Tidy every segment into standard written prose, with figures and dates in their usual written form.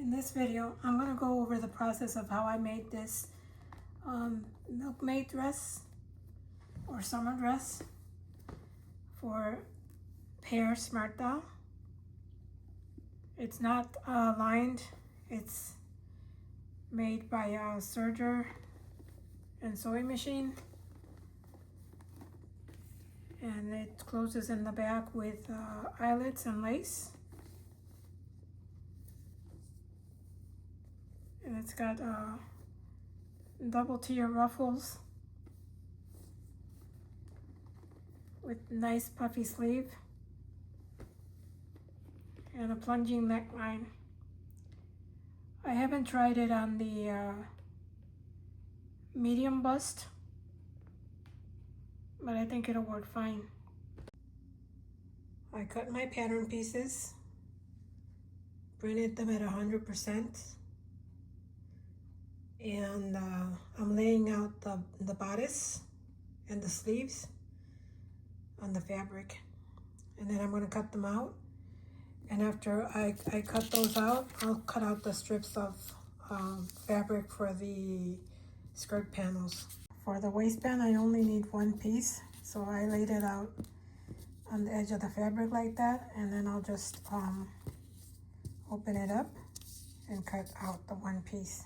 In this video, I'm going to go over the process of how I made this Milkmaid dress or summer dress for Pear Smart Doll. It's not lined, it's made by a serger and sewing machine, and it closes in the back with eyelets and lace. And it's got double tier ruffles with nice puffy sleeve and a plunging neckline. I haven't tried it on the medium bust, but I think it'll work fine. I cut my pattern pieces, printed them at 100%. And I'm laying out the bodice and the sleeves on the fabric, and then I'm going to cut them out. And after I cut those out, I'll cut out the strips of fabric for the skirt panels. For the waistband, I only need one piece, so I laid it out on the edge of the fabric like that, and then I'll just open it up and cut out the one piece.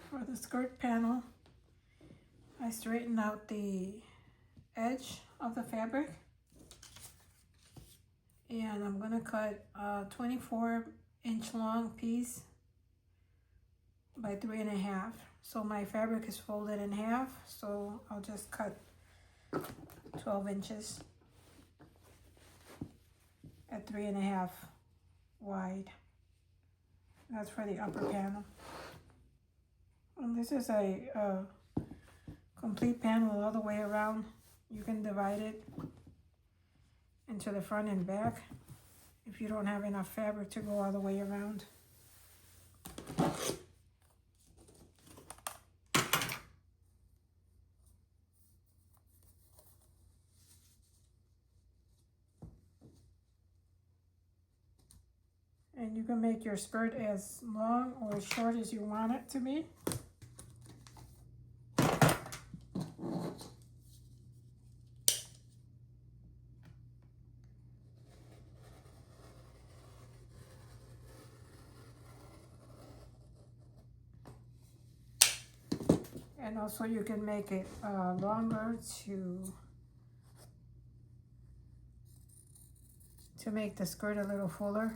For the skirt panel, I straightened out the edge of the fabric, and I'm going to cut a 24-inch long piece by 3.5. So my fabric is folded in half, so I'll just cut 12 inches at 3.5 wide. That's for the upper panel. And this is a complete panel all the way around. You can divide it into the front and back if you don't have enough fabric to go all the way around. And you can make your skirt as long or as short as you want it to be. And also you can make it longer to make the skirt a little fuller.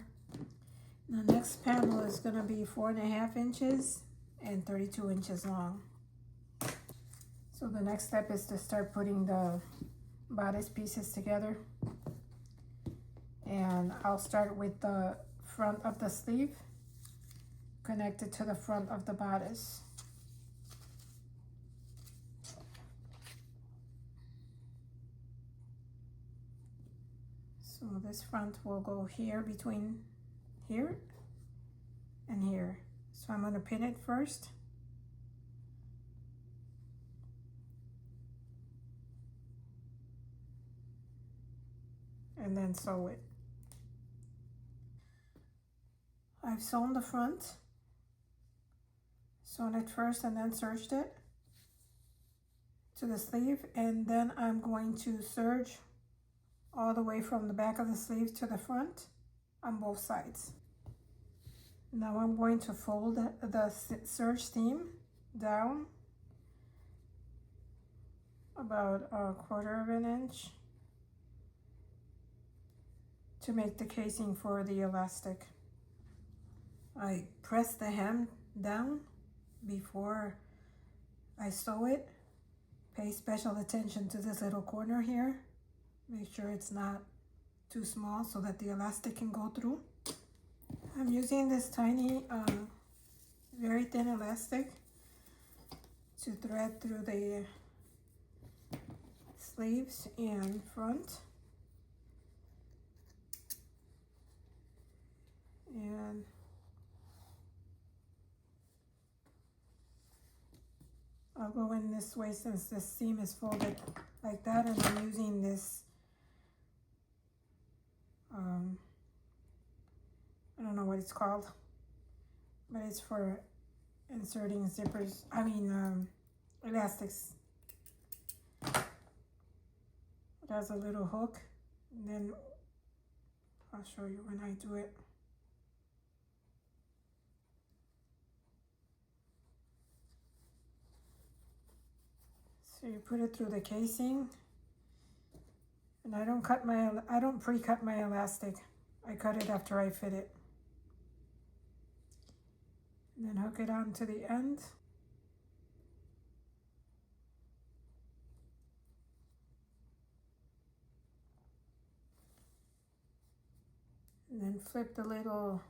The next panel is going to be 4.5 inches and 32 inches long. So the next step is to start putting the bodice pieces together. And I'll start with the front of the sleeve connected to the front of the bodice. So this front will go here, between here and here. So I'm going to pin it first. And then sew it. I've sewn the front, sewn it first and then serged it to the sleeve, and then I'm going to serge all the way from the back of the sleeve to the front on both sides. Now I'm going to fold the serge seam down about 1/4 of an inch to make the casing for the elastic. I press the hem down before I sew it. Pay special attention to this little corner here. Make sure it's not too small so that the elastic can go through. I'm using this tiny, very thin elastic to thread through the sleeves and front. And I'll go in this way since this seam is folded like that, and I'm using this I don't know what it's called, but it's for inserting zippers, elastics. It has a little hook, and then I'll show you when I do it. So you put it through the casing, and I don't pre-cut my elastic. I cut it after I fit it. And then hook it on to the end. And then flip the little,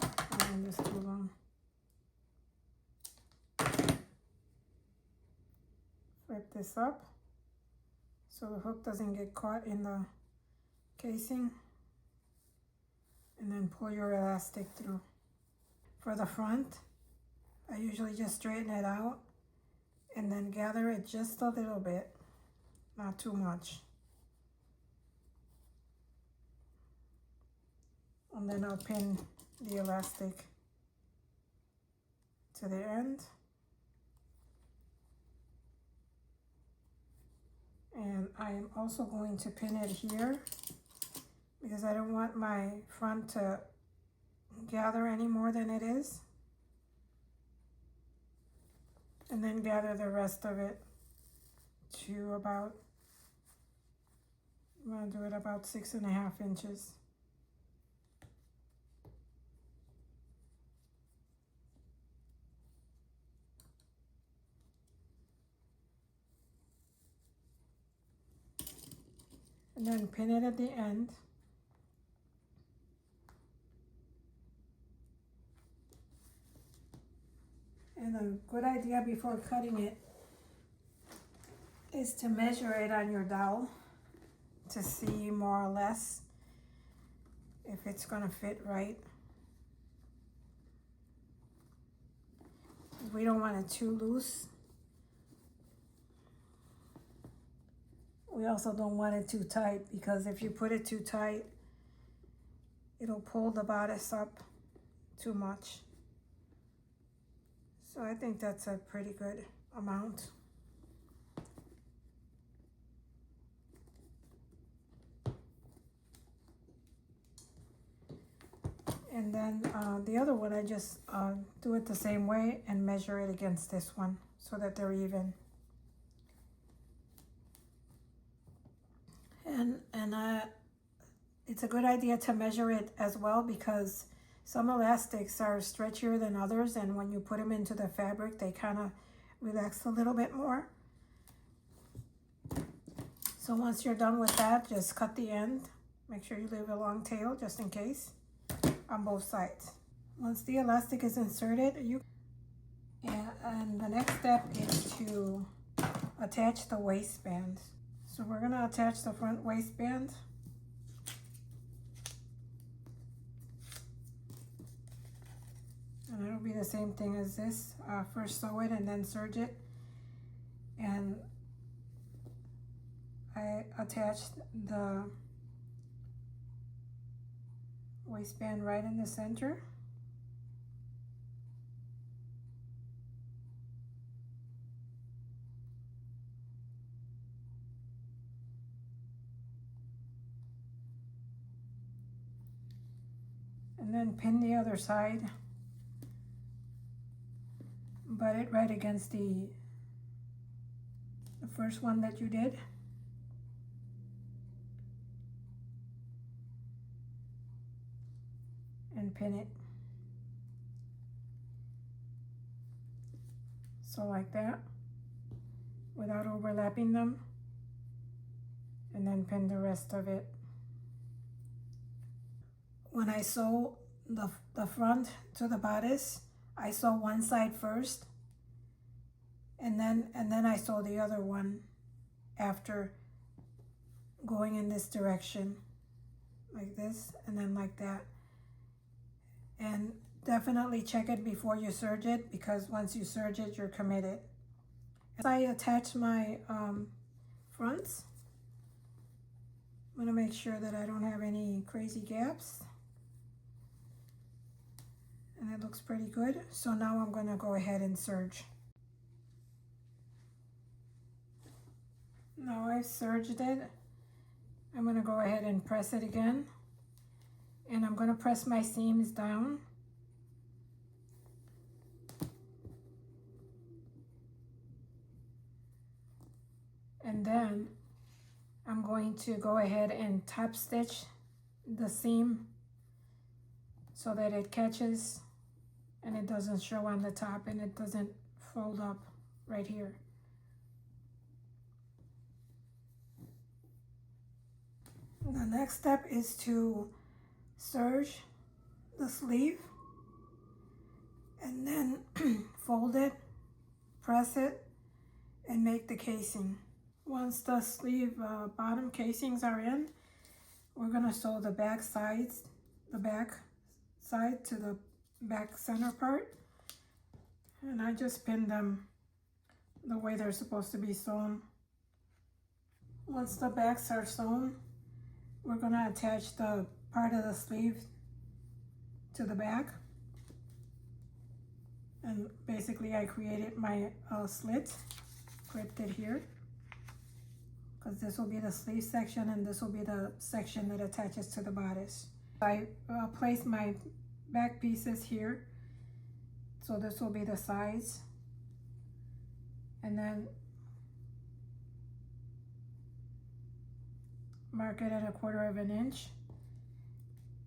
oh, this is too long. Flip this up so the hook doesn't get caught in the casing, and then pull your elastic through. For the front, I usually just straighten it out and then gather it just a little bit, not too much. And then I'll pin the elastic to the end. And I am also going to pin it here because I don't want my front to gather any more than it is. And then gather the rest of it to about, I'm going to do it about 6.5 inches. And then pin it at the end. And a good idea before cutting it is to measure it on your dowel to see more or less if it's going to fit right. We don't want it too loose. We also don't want it too tight, because if you put it too tight, it'll pull the bodice up too much. So I think that's a pretty good amount. And then the other one, I just do it the same way and measure it against this one so that they're even. And it's a good idea to measure it as well, because some elastics are stretchier than others, and when you put them into the fabric, they kind of relax a little bit more. So once you're done with that, just cut the end. Make sure you leave a long tail just in case on both sides. Once the elastic is inserted, and the next step is to attach the waistband. So we're going to attach the front waistband. And it'll be the same thing as this. First sew it and then serge it. And I attached the waistband right in the center. And then pin the other side. Butt it right against the first one that you did. And pin it. So like that, without overlapping them. And then pin the rest of it. When I sew the front to the bodice, I sew one side first, and then I sew the other one after going in this direction, like this, and then like that. And definitely check it before you serge it, because once you serge it, you're committed. As I attach my fronts, I'm going to make sure that I don't have any crazy gaps. And it looks pretty good. So now I'm going to go ahead and serge. Now I've serged it. I'm going to go ahead and press it again. And I'm going to press my seams down. And then I'm going to go ahead and top stitch the seam so that it catches and it doesn't show on the top and it doesn't fold up right here. The next step is to serge the sleeve and then fold it, press it, and make the casing. Once the sleeve bottom casings are in, we're going to sew the back sides, the back side to the back center part. And I just pinned them the way they're supposed to be sewn. Once the backs are sewn, we're going to attach the part of the sleeve to the back. And basically I created my slit, clipped it here, because this will be the sleeve section and this will be the section that attaches to the bodice. I placed my back pieces here, so this will be the sides, and then mark it at 1/4 of an inch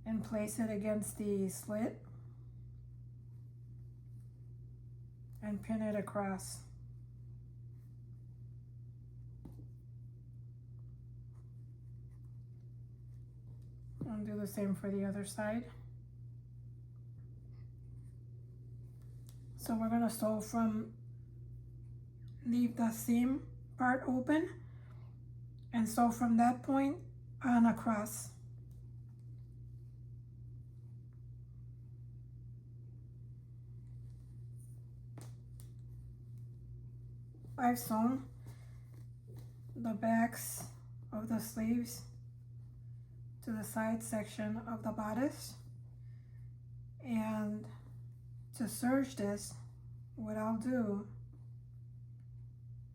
and place it against the slit and pin it across. I'll do the same for the other side. So we're going to sew leave the seam part open and sew from that point on across. I've sewn the backs of the sleeves to the side section of the bodice, and to serge this, what I'll do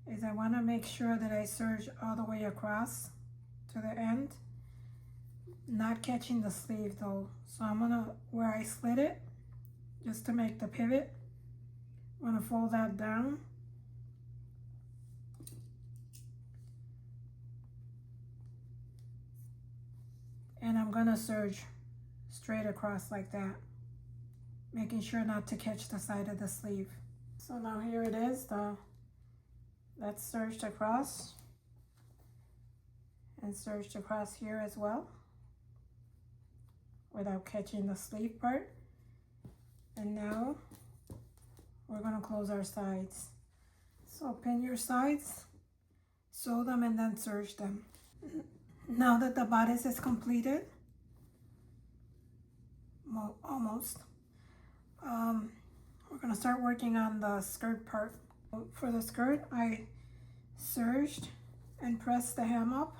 is I want to make sure that I serge all the way across to the end, not catching the sleeve though. So I'm gonna, where I slit it, just to make the pivot, I'm gonna fold that down. And I'm gonna serge straight across like that, making sure not to catch the side of the sleeve. So now here it is, that's serged across and serged across here as well without catching the sleeve part. And now we're gonna close our sides. So pin your sides, sew them, and then serge them. Now that the bodice is completed, well, almost, we're going to start working on the skirt part. For the skirt, I serged and pressed the hem up.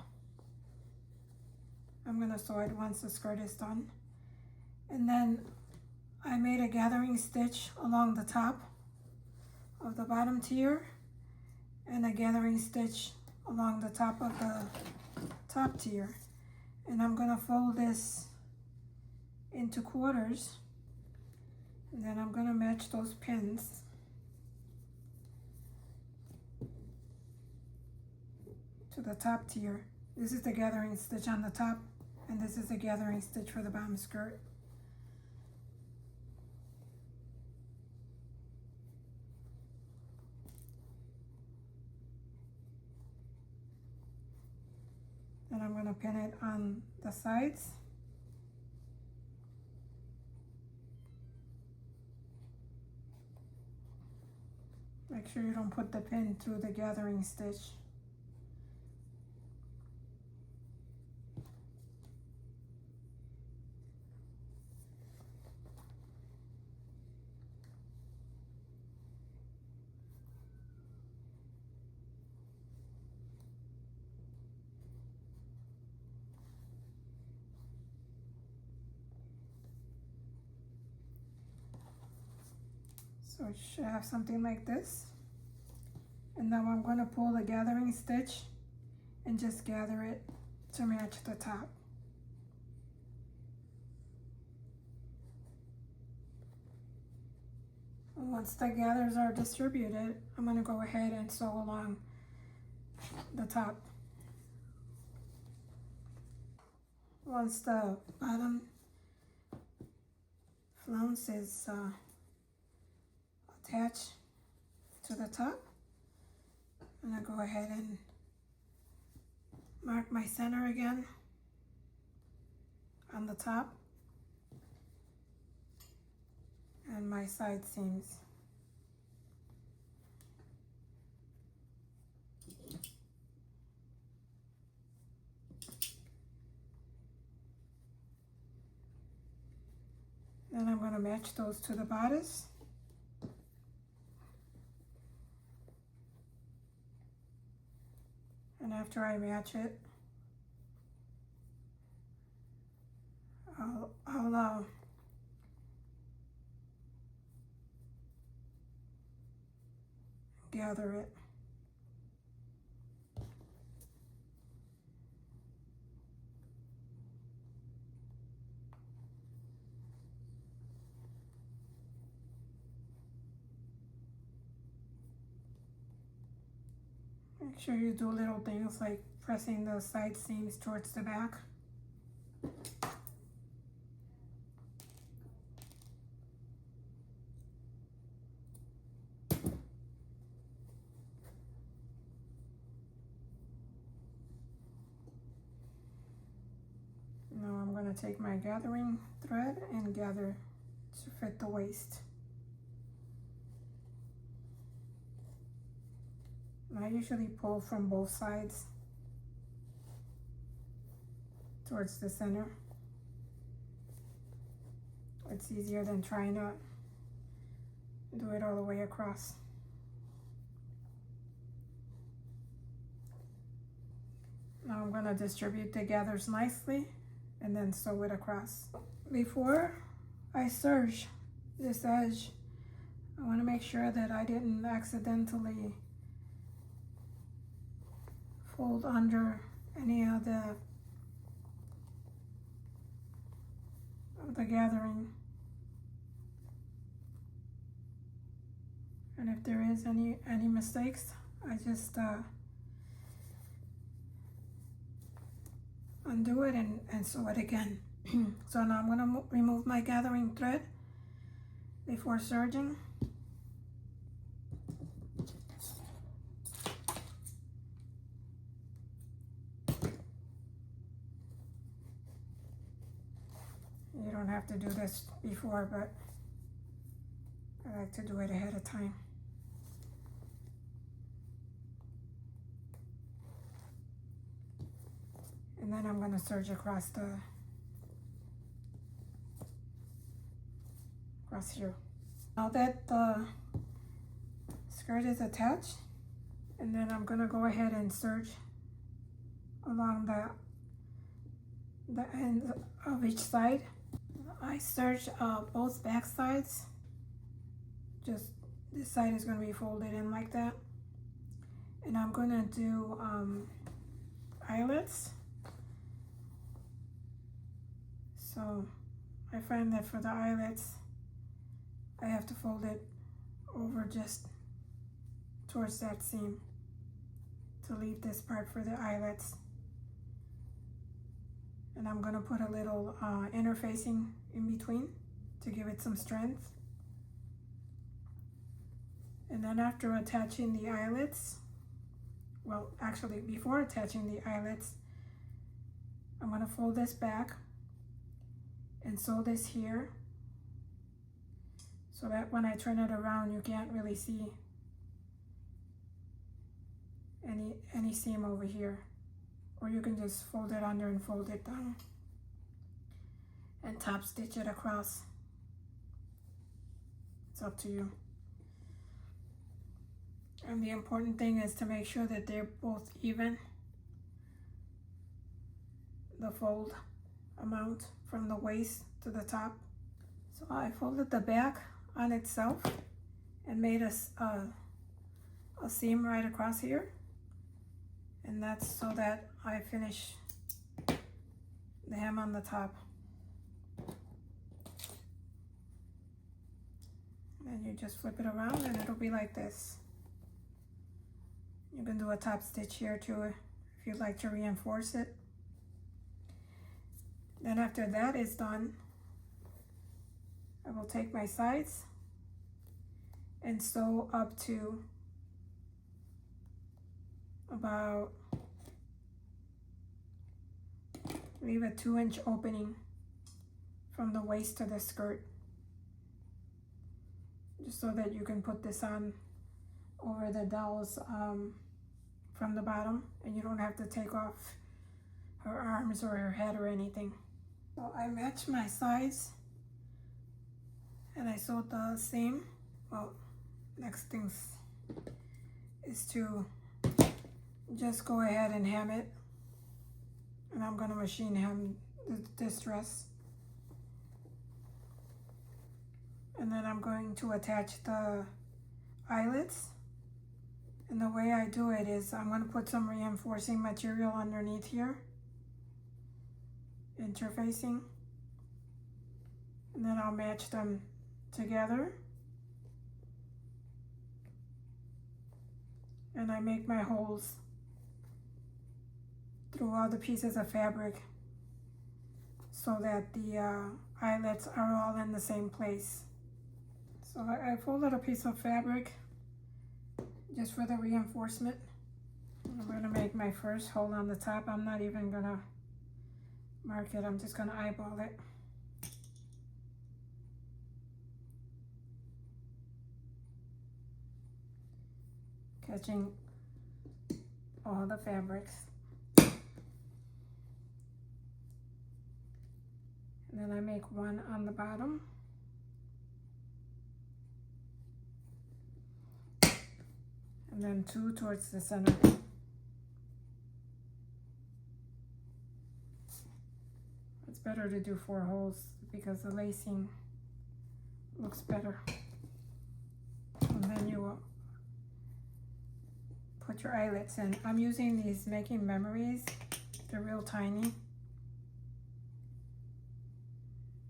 I'm going to sew it once the skirt is done. And then I made a gathering stitch along the top of the bottom tier and a gathering stitch along the top of the top tier, and I'm gonna fold this into quarters, and then I'm gonna match those pins to the top tier. This is the gathering stitch on the top, and this is the gathering stitch for the bottom skirt. And I'm going to pin it on the sides. Make sure you don't put the pin through the gathering stitch. So it should have something like this. And now I'm going to pull the gathering stitch and just gather it to match the top. And once the gathers are distributed, I'm going to go ahead and sew along the top. Once the bottom flounce is attached to the top, I'm going to go ahead and mark my center again on the top and my side seams. Then I'm going to match those to the bodice. And after I match it, I'll gather it. Make sure you do little things like pressing the side seams towards the back. Now I'm going to take my gathering thread and gather to fit the waist. I usually pull from both sides towards the center. It's easier than trying to do it all the way across. Now I'm going to distribute the gathers nicely and then sew it across. Before I serge this edge, I want to make sure that I didn't accidentally fold under any of the gathering. And if there is any mistakes, I just undo it and sew it again. So now I'm going to remove my gathering thread before serging. You don't have to do this before, but I like to do it ahead of time. And then I'm going to serge across here. Now that the skirt is attached, and then I'm going to go ahead and serge along the end of each side. I serge both back sides. Just this side is going to be folded in like that. And I'm going to do eyelets. So I find that for the eyelets, I have to fold it over just towards that seam to leave this part for the eyelets. And I'm going to put a little interfacing in between to give it some strength. And then after attaching the eyelets, well, actually before attaching the eyelets, I'm going to fold this back and sew this here so that when I turn it around, you can't really see any seam over here. Or you can just fold it under and fold it down and top stitch it across. It's up to you. And the important thing is to make sure that they're both even, the fold amount from the waist to the top. So I folded the back on itself and made a seam right across here, and that's so that I finish the hem on the top. And you just flip it around and it'll be like this. You can do a top stitch here too if you'd like to reinforce it. Then after that is done, I will take my sides and sew up to about, leave a 2-inch opening from the waist to the skirt, just so that you can put this on over the doll's from the bottom, and you don't have to take off her arms or her head or anything. So I matched my sides and I sewed the seam. Well, next thing is to just go ahead and hem it, and I'm going to machine hem this dress, and then I'm going to attach the eyelets. And the way I do it is I'm going to put some reinforcing material underneath here, interfacing, and then I'll match them together, and I make my holes through all the pieces of fabric so that the eyelets are all in the same place. So I folded a piece of fabric just for the reinforcement. I'm going to make my first hole on the top. I'm not even going to mark it, I'm just going to eyeball it. Catching all the fabrics. And then I make one on the bottom. And then 2 towards the center. It's better to do 4 holes because the lacing looks better. And then you will put your eyelets in. I'm using these Making Memories. They're real tiny.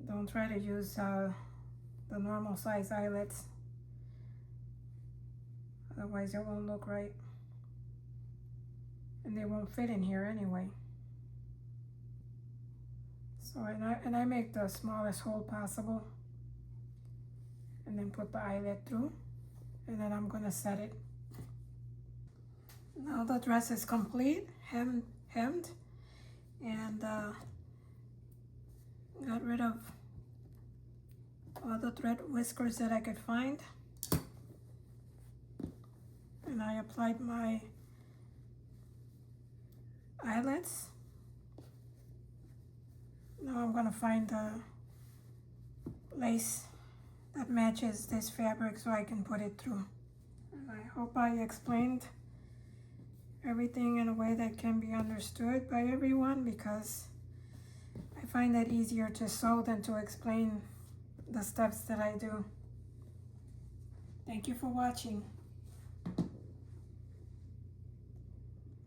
Don't try to use the normal size eyelets. Otherwise it won't look right. And they won't fit in here anyway. So, and I make the smallest hole possible. And then put the eyelet through. And then I'm gonna set it. Now the dress is complete, hemmed, and got rid of all the thread whiskers that I could find. And I applied my eyelets. Now I'm gonna find the lace that matches this fabric so I can put it through. And I hope I explained everything in a way that can be understood by everyone, because I find that easier to sew than to explain the steps that I do. Thank you for watching.